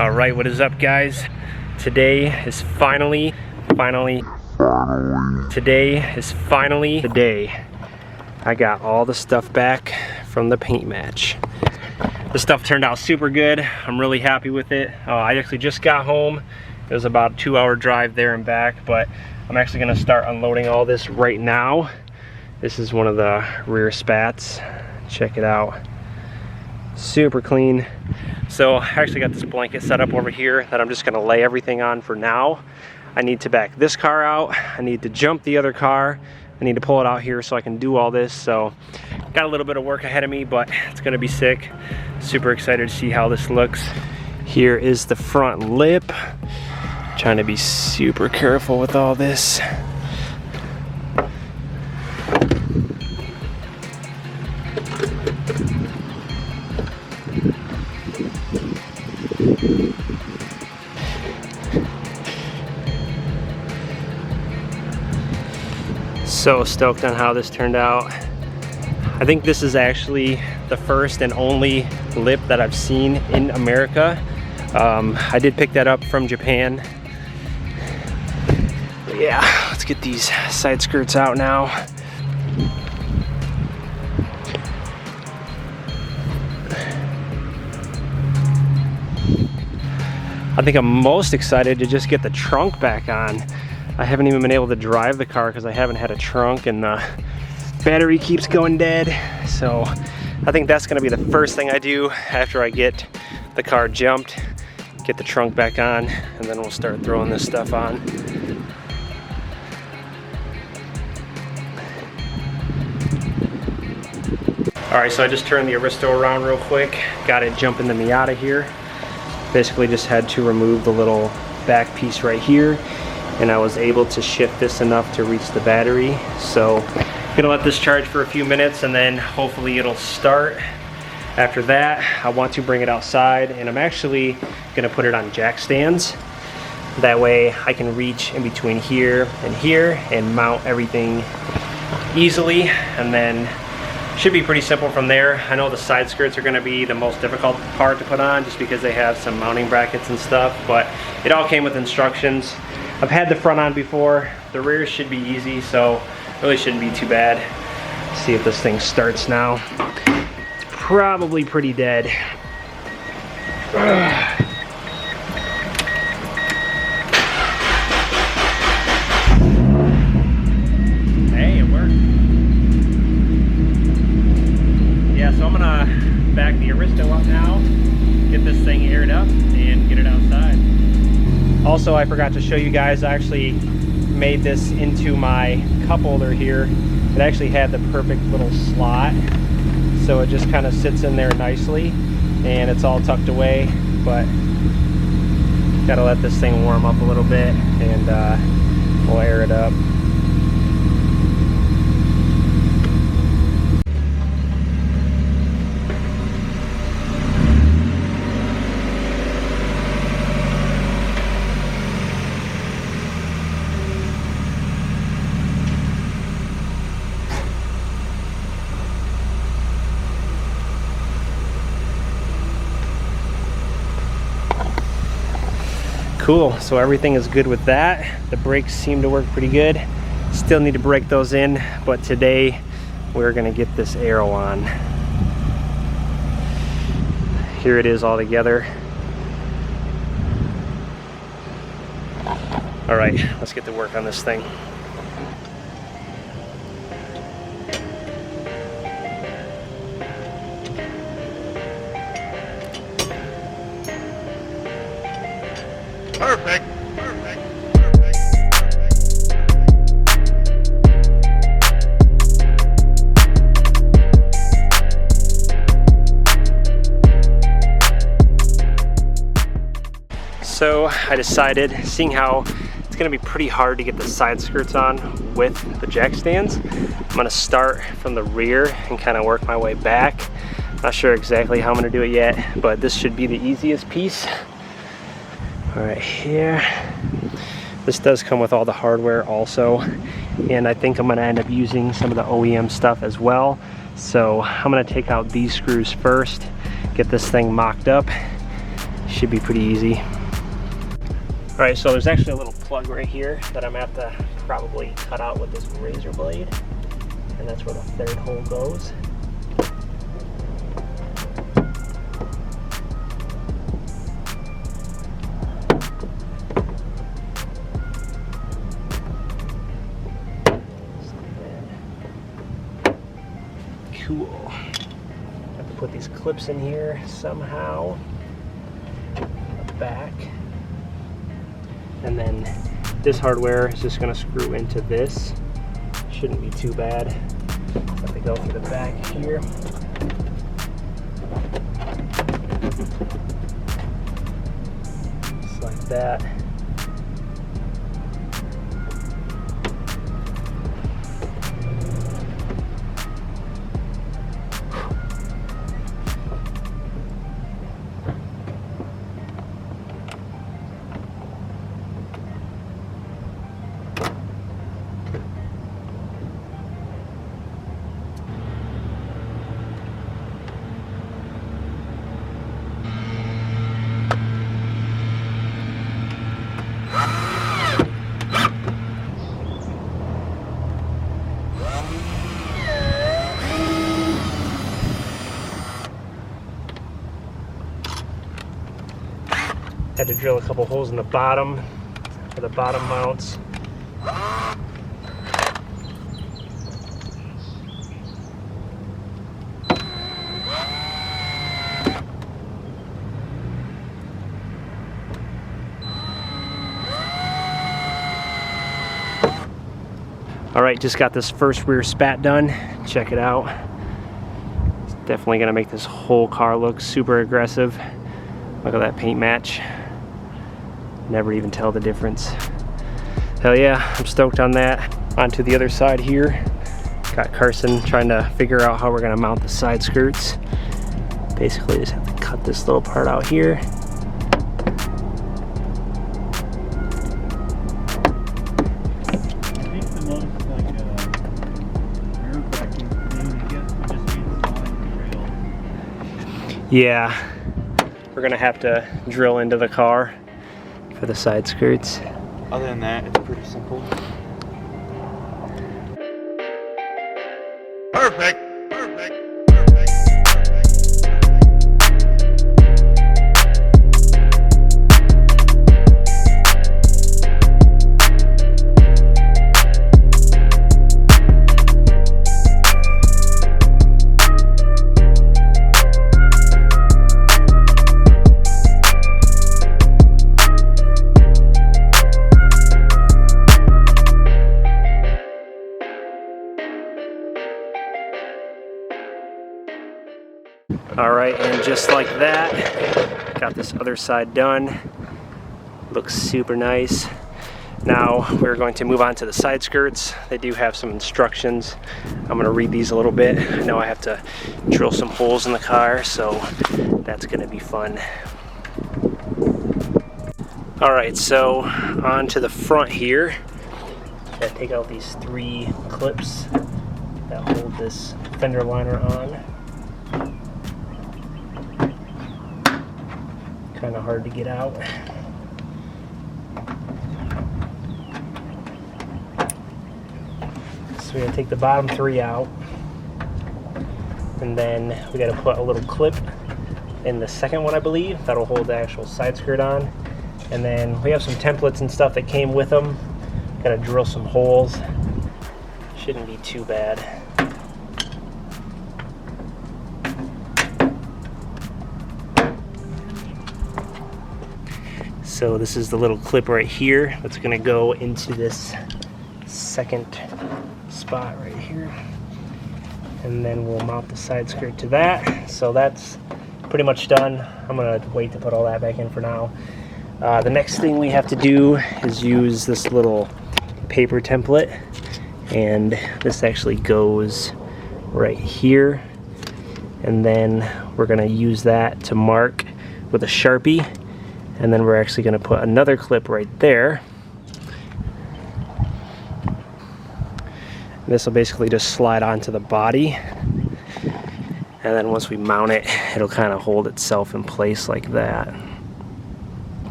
All right, what is up, guys? Today is finally the day I got all the stuff back from the paint match. The stuff turned out super good. I'm really happy with it. I actually just got home. It was about a 2-hour drive there and back, but I'm actually gonna start unloading all this right now. This is one of the rear spats. Check it out. Super clean. So I actually got this blanket set up over here that I'm just gonna lay everything on for now. I need to back this car out. I need to jump the other car. I need to pull it out here so I can do all this. So got a little bit of work ahead of me, but it's gonna be sick. Super excited to see how this looks. Here is the front lip. Trying to be super careful with all this. So stoked on how this turned out. I think this is actually the first and only lip that I've seen in America. I did pick that up from Japan. But yeah, let's get these side skirts out now. I think I'm most excited to just get the trunk back on. I haven't even been able to drive the car because I haven't had a trunk and the battery keeps going dead. So I think that's gonna be the first thing I do after I get the car jumped, get the trunk back on, and then we'll start throwing this stuff on. All right, so I just turned the Aristo around real quick, got it jumping the Miata here. Basically just had to remove the little back piece right here, and I was able to shift this enough to reach the battery. So I'm gonna let this charge for a few minutes and then hopefully it'll start. After that, I want to bring it outside, and I'm actually gonna put it on jack stands. That way I can reach in between here and mount everything easily, and then should be pretty simple from there. I know the side skirts are gonna be the most difficult part to put on just because they have some mounting brackets and stuff, but it all came with instructions. I've had the front on before. The rear should be easy, so really shouldn't be too bad. Let's see if this thing starts now. It's probably pretty dead. Hey, it worked. Yeah, so I'm gonna back the Aristo up now, get this thing aired up, and get it outside. Also, I forgot to show you guys, I actually made this into my cup holder here. It actually had the perfect little slot, so it just kind of sits in there nicely, and it's all tucked away, but gotta let this thing warm up a little bit, and we'll air it up. Cool, so everything is good with that. The brakes seem to work pretty good. Still need to break those in, but today we're gonna get this Aero on. Here it is all together. All right, let's get to work on this thing. Perfect. So I decided, seeing how it's gonna be pretty hard to get the side skirts on with the jack stands, I'm gonna start from the rear and kind of work my way back. Not sure exactly how I'm gonna do it yet, but this should be the easiest piece. All right, here. This does come with all the hardware also, and I think I'm gonna end up using some of the OEM stuff as well. So I'm gonna take out these screws first, get this thing mocked up. Should be pretty easy. All right, so there's actually a little plug right here that I'm gonna have to probably cut out with this razor blade, and that's where the third hole goes. Cool. Have to put these clips in here somehow. At the back. And then this hardware is just going to screw into this. Shouldn't be too bad. Have to go through the back here. Just like that. Had to drill a couple holes in the bottom for the bottom mounts. All right, just got this first rear spat done. Check it out. It's definitely gonna make this whole car look super aggressive. Look at that paint match. Never even tell the difference. Hell yeah, I'm stoked on that. On to the other side here. Got Carson trying to figure out how we're gonna mount the side skirts. Basically just have to cut this little part out here. Yeah, we're gonna have to drill into the car for the side skirts. Other than that, it's pretty simple. Perfect. All right, and just like that, got this other side done. Looks super nice. Now we're going to move on to the side skirts. They do have some instructions. I'm gonna read these a little bit. I know I have to drill some holes in the car, so that's gonna be fun. All right, so on to the front here. Gotta take out these 3 clips that hold this fender liner on. Kind of hard to get out. So we're gonna take the bottom 3 out, and then we gotta put a little clip in the second one, I believe, that'll hold the actual side skirt on. And then we have some templates and stuff that came with them. Gotta drill some holes. Shouldn't be too bad. So this is the little clip right here that's gonna go into this second spot right here. And then we'll mount the side skirt to that. So that's pretty much done. I'm gonna wait to put all that back in for now. The next thing we have to do is use this little paper template. And this actually goes right here. And then we're gonna use that to mark with a Sharpie. And then we're actually going to put another clip right there. This will basically just slide onto the body. And then once we mount it, it'll kind of hold itself in place like that.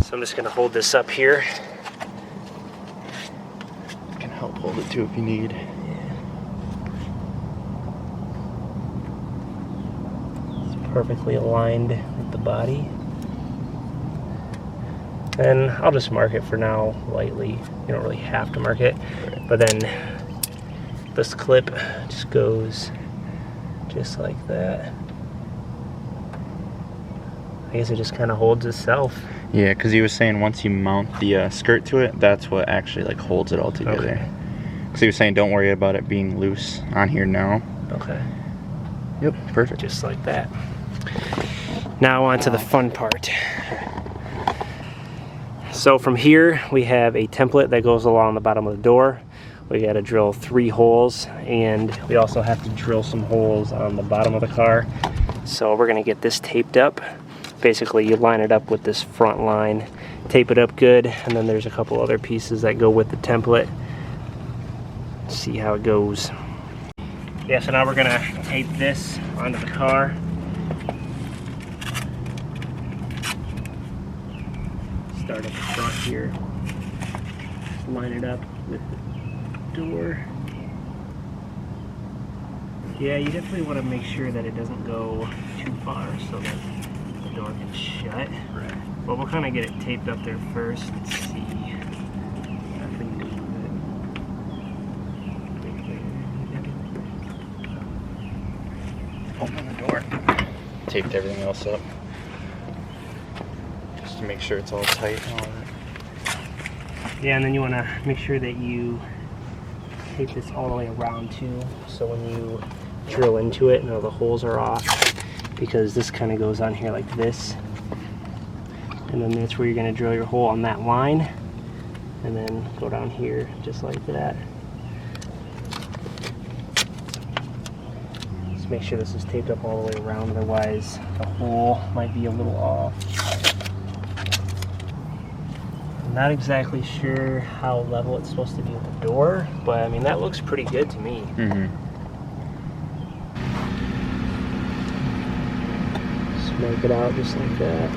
So I'm just gonna hold this up here. I can help hold it too if you need. It's perfectly aligned with the body. And I'll just mark it for now lightly. You don't really have to mark it. But then this clip just goes just like that. I guess it just kind of holds itself. Yeah, because he was saying once you mount the skirt to it, that's what actually like holds it all together. Okay. Because he was saying don't worry about it being loose on here now. Okay. Yep, perfect. Just like that. Now on to the fun part. So from here we have a template that goes along the bottom of the door. We got to drill 3 holes, and we also have to drill some holes on the bottom of the car. So we're going to get this taped up. Basically you line it up with this front line, tape it up good, and then there's a couple other pieces that go with the template. See how it goes. Yeah, so now we're going to tape this onto the car. Start at the front here, line it up with the door. Yeah, you definitely want to make sure that it doesn't go too far so that the door can shut. Right. But we'll kind of get it taped up there first. Let's see. If we can move it. Open the door. Taped everything else up. To make sure it's all tight and all that. Yeah, and then you want to make sure that you tape this all the way around too, so when you drill into it, the holes are off, because this kind of goes on here like this, and then that's where you're going to drill your hole on that line, and then go down here just like that. Just make sure this is taped up all the way around, otherwise the hole might be a little off. Not exactly sure how level it's supposed to be with the door, but I mean that looks pretty good to me. Just mark it out just like that.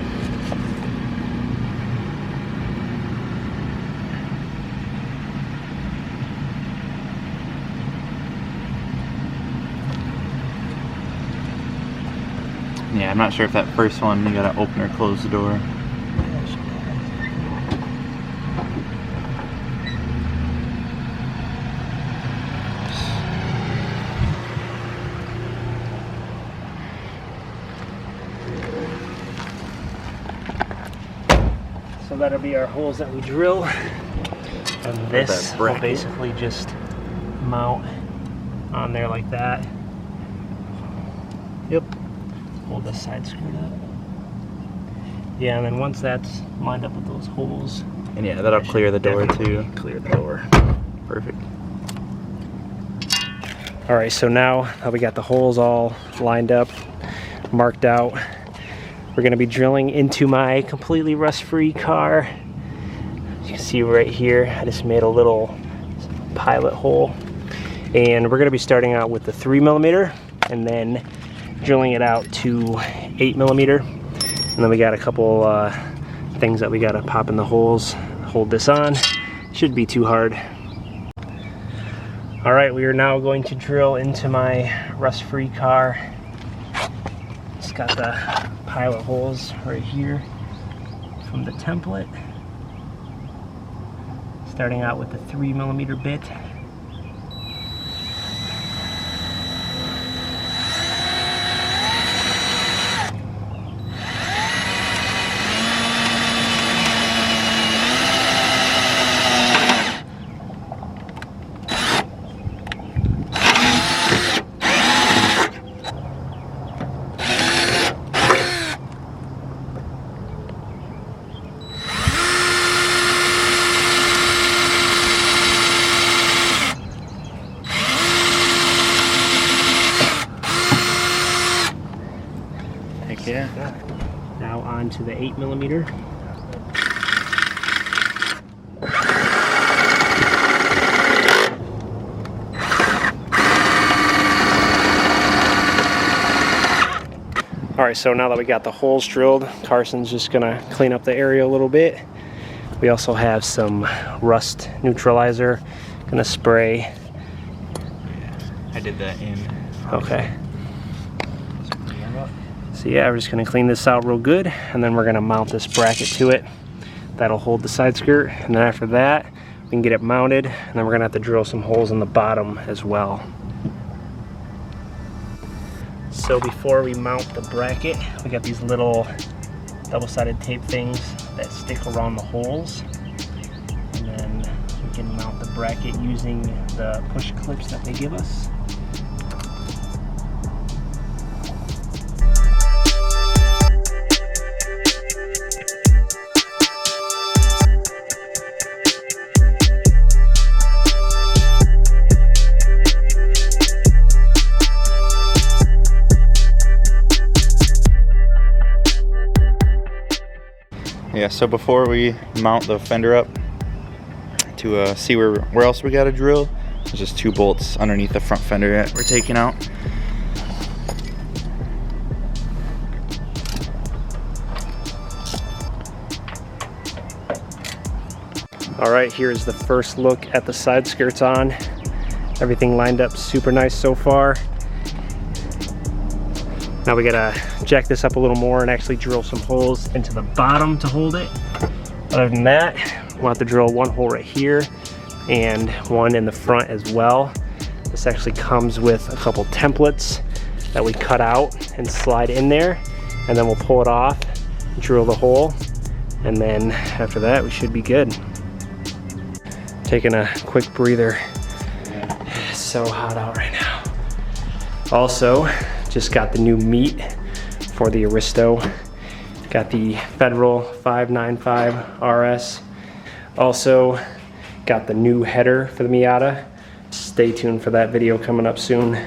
Yeah, I'm not sure if that first one you gotta open or close the door. So that'll be our holes that we drill, and this will basically just mount on there like that. Yep. Hold this side screwed up. Yeah, and then once that's lined up with those holes, and yeah, that'll clear the door too. Clear the door. Perfect. All right, so now we got the holes all lined up, marked out. We're gonna be drilling into my completely rust-free car. As you can see right here, I just made a little pilot hole. And we're gonna be starting out with the 3mm and then drilling it out to 8mm. And then we got a couple things that we gotta pop in the holes, hold this on. Shouldn't be too hard. All right, we are now going to drill into my rust-free car. It's got the pilot holes right here from the template. Starting out with the 3mm bit. Yeah. Now on to the 8mm. All right, so now that we got the holes drilled, Carson's just gonna clean up the area a little bit. We also have some rust neutralizer, gonna spray. I did that in. Okay. So yeah, we're just gonna clean this out real good, and then we're gonna mount this bracket to it. That'll hold the side skirt, and then after that, we can get it mounted, and then we're gonna have to drill some holes in the bottom as well. So before we mount the bracket, we got these little double-sided tape things that stick around the holes, and then we can mount the bracket using the push clips that they give us. Yeah, so before we mount the fender up to see where else we got to drill, there's just 2 bolts underneath the front fender that we're taking out. All right, here's the first look at the side skirts on. Everything lined up super nice so far. Now we gotta jack this up a little more and actually drill some holes into the bottom to hold it. Other than that, we'll have to drill 1 hole right here and 1 in the front as well. This actually comes with a couple templates that we cut out and slide in there, and then we'll pull it off, drill the hole, and then after that we should be good. Taking a quick breather. It's so hot out right now. Also, just got the new meat for the Aristo. Got the Federal 595 RS. Also got the new header for the Miata. Stay tuned for that video coming up soon.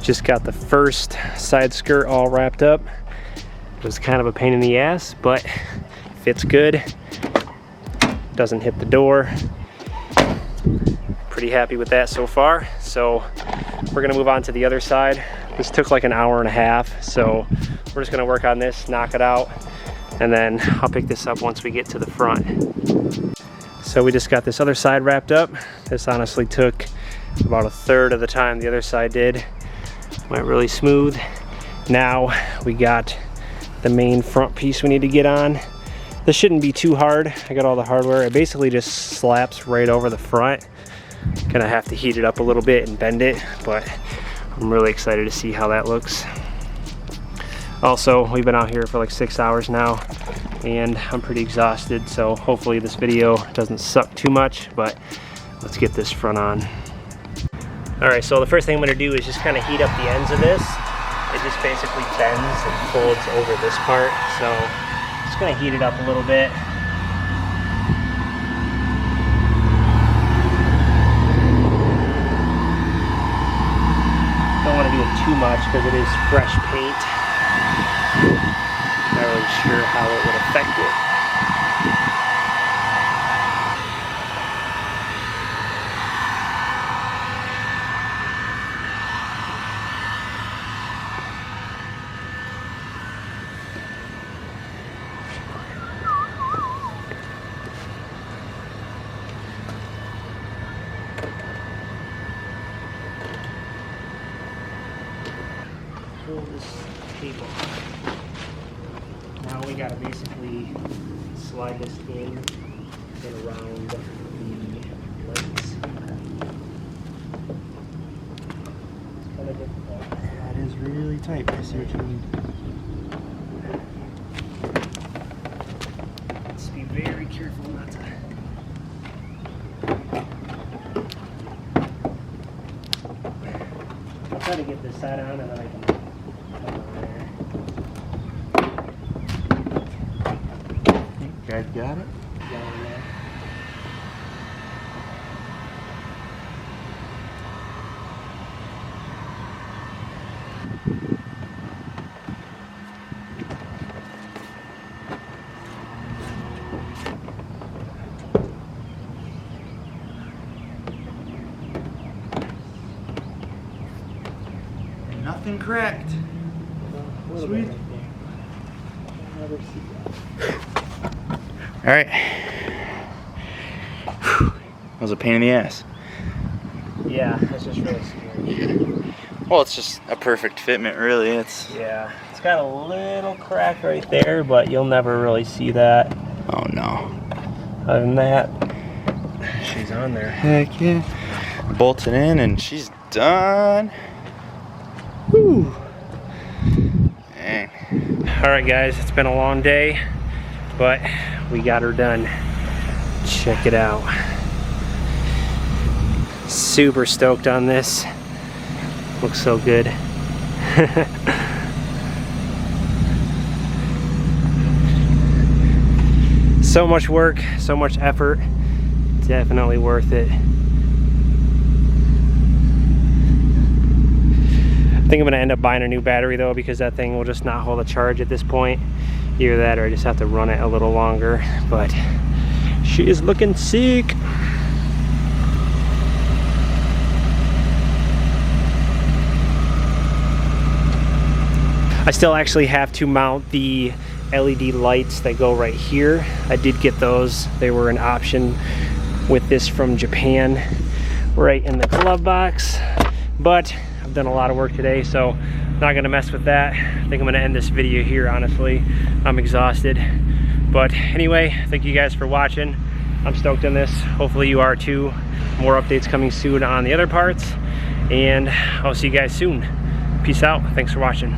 Just got the first side skirt all wrapped up. It was kind of a pain in the ass, but fits good. Doesn't hit the door. Pretty happy with that so far. So we're gonna move on to the other side. This took like an hour and a half, so we're just gonna work on this, knock it out, and then I'll pick this up once we get to the front. So we just got this other side wrapped up. This honestly took about 1/3 of the time the other side did. Went really smooth. Now we got the main front piece we need to get on. This shouldn't be too hard. I got all the hardware. It basically just slaps right over the front. Gonna have to heat it up a little bit and bend it, but I'm really excited to see how that looks. Also, we've been out here for like 6 hours now, and I'm pretty exhausted, so hopefully this video doesn't suck too much, but let's get this front on. All right, so the first thing I'm gonna do is just kind of heat up the ends of this. It just basically bends and folds over this part. So just gonna heat it up a little bit. Don't wanna do it too much because it is fresh paint. Not really sure how it would affect it. Pull this tape off. Now we gotta basically slide this in and around the legs. It's kind of difficult. That is really tight. I see what you mean. Let's be very careful not to. try to get this side on and then I can come over there. You guys got it? Get on there. Nothing cracked. Sweet. All right. That was a pain in the ass. Yeah, that's just really scary. Well, it's just a perfect fitment, really. Yeah, it's got a little crack right there, but you'll never really see that. Oh no. Other than that, she's on there. Heck yeah. Bolted in and she's done. Woo. Dang. Alright guys, it's been a long day, but we got her done. Check it out. Super stoked on this. Looks so good. So much work, so much effort. Definitely worth it. I think I'm gonna end up buying a new battery though, because that thing will just not hold a charge at this point. Either that or I just have to run it a little longer, but she is looking sick. I still actually have to mount the LED lights that go right here. I did get those. They were an option with this from Japan right in the glove box, but I've done a lot of work today, so not gonna mess with that. I think I'm gonna end this video here, honestly. I'm exhausted. But anyway, thank you guys for watching. I'm stoked on this. Hopefully you are too. More updates coming soon on the other parts, and I'll see you guys soon. Peace out. Thanks for watching.